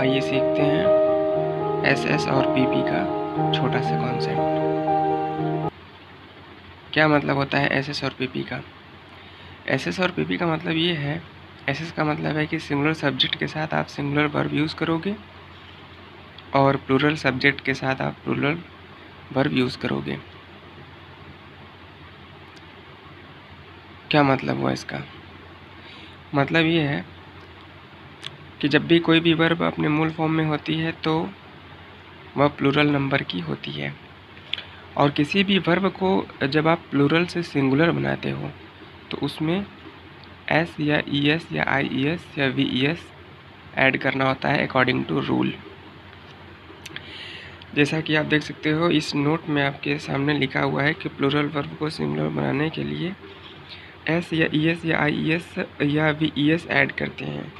आइए सीखते हैं एसएस और पीपी का छोटा सा कॉन्सेप्ट। क्या मतलब होता है एसएस और पीपी का? एसएस और पीपी का मतलब ये है, एसएस का मतलब है कि सिंगुलर सब्जेक्ट के साथ आप सिंगुलर वर्ब यूज़ करोगे और प्लूरल सब्जेक्ट के साथ आप प्लूरल वर्ब यूज़ करोगे। क्या मतलब हुआ इसका? मतलब ये है कि जब भी कोई भी वर्ब अपने मूल फॉर्म में होती है तो वह प्लूरल नंबर की होती है, और किसी भी वर्ब को जब आप प्लूरल से सिंगुलर बनाते हो तो उसमें एस या ई एस या आई ई एस या वी ई एस ऐड करना होता है अकॉर्डिंग टू रूल। जैसा कि आप देख सकते हो इस नोट में आपके सामने लिखा हुआ है कि प्लूरल वर्ब को सिंगुलर बनाने के लिए एस या ई एस या आई ई एस या वी ई एस ऐड करते हैं।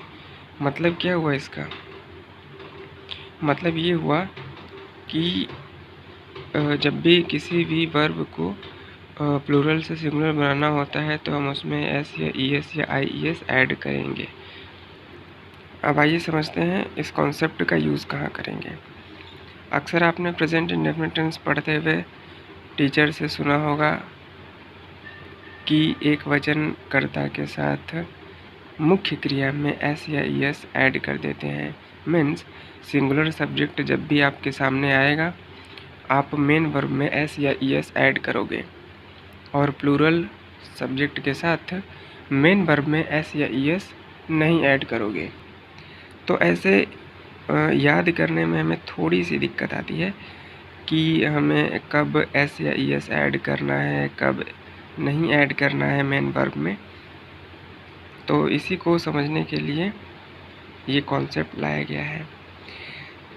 मतलब क्या हुआ इसका? मतलब ये हुआ कि जब भी किसी भी वर्ब को प्लूरल से सिंगुलर बनाना होता है तो हम उसमें एस या ई एस या आई ई एस ऐड करेंगे। अब आइए समझते हैं इस कॉन्सेप्ट का यूज़ कहाँ करेंगे। अक्सर आपने प्रेजेंट इंडेफिनिट टेंस पढ़ते हुए टीचर से सुना होगा कि एक वचनकर्ता के साथ मुख्य क्रिया में एस या ई एस ऐड कर देते हैं। मीन्स सिंगुलर सब्जेक्ट जब भी आपके सामने आएगा आप मेन वर्ब में एस या ई एस ऐड करोगे, और प्लूरल सब्जेक्ट के साथ मेन वर्ब में एस या ई एस नहीं ऐड करोगे। तो ऐसे याद करने में हमें थोड़ी सी दिक्कत आती है कि हमें कब एस या ई एस ऐड करना है, कब नहीं ऐड करना है मेन वर्ब में। तो इसी को समझने के लिए ये कॉन्सेप्ट लाया गया है।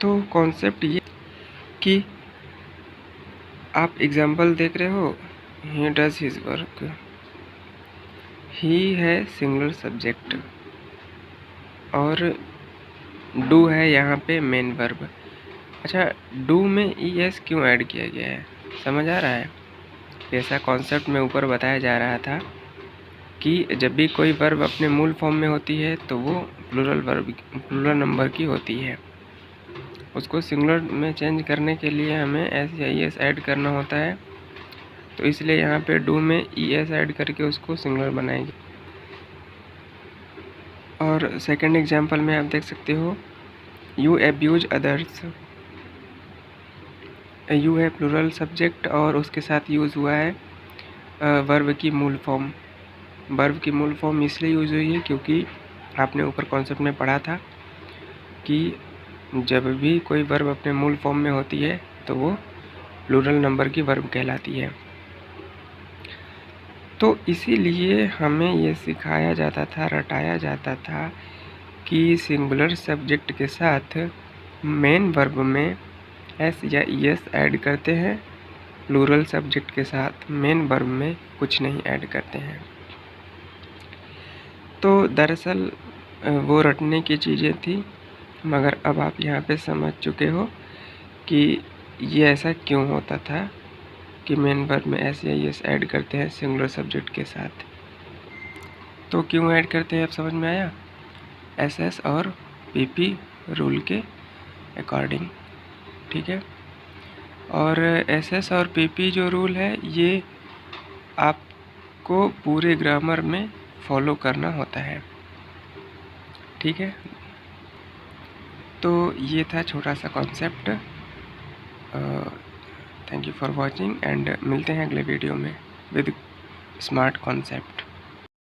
तो कॉन्सेप्ट ये कि आप एग्जाम्पल देख रहे हो, ही डज हिज वर्क, ही है सिंगुलर सब्जेक्ट और डू है यहाँ पे मेन वर्ब। अच्छा, डू में ई एस क्यों ऐड किया गया है, समझ आ रहा है? जैसा कॉन्सेप्ट में ऊपर बताया जा रहा था कि जब भी कोई वर्ब अपने मूल फॉर्म में होती है तो वो प्लूरल नंबर की होती है। उसको सिंगुलर में चेंज करने के लिए हमें एस या ई एस ऐड करना होता है, तो इसलिए यहाँ पे डू में ई एस ऐड करके उसको सिंगुलर बनाएंगे। और सेकंड एग्जांपल में आप देख सकते हो, यू अब्यूज अदर्स, यू है प्लूरल सब्जेक्ट और उसके साथ यूज़ हुआ है वर्ब की मूल फॉर्म। वर्ब की मूल फॉर्म इसलिए यूज़ हुई है क्योंकि आपने ऊपर कॉन्सेप्ट में पढ़ा था कि जब भी कोई वर्ब अपने मूल फॉर्म में होती है तो वो प्लूरल नंबर की वर्ब कहलाती है। तो इसीलिए हमें ये सिखाया जाता था, रटाया जाता था कि सिंगुलर सब्जेक्ट के साथ मेन वर्ब में एस या ई एस ऐड करते हैं, प्लूरल सब्जेक्ट के साथ मेन वर्ब में कुछ नहीं ऐड करते हैं। तो दरअसल वो रटने की चीज़ें थी, मगर अब आप यहाँ पे समझ चुके हो कि ये ऐसा क्यों होता था कि मेन वर्ब में एस या ई एस ऐड करते हैं सिंगुलर सब्जेक्ट के साथ। तो क्यों ऐड करते हैं अब समझ में आया? एस एस और पी पी रूल के अकॉर्डिंग, ठीक है। और एस एस और पी पी जो रूल है ये आपको पूरे ग्रामर में फॉलो करना होता है, ठीक है। तो ये था छोटा सा concept. Thank you for watching and मिलते हैं अगले वीडियो में विद स्मार्ट कॉन्सेप्ट।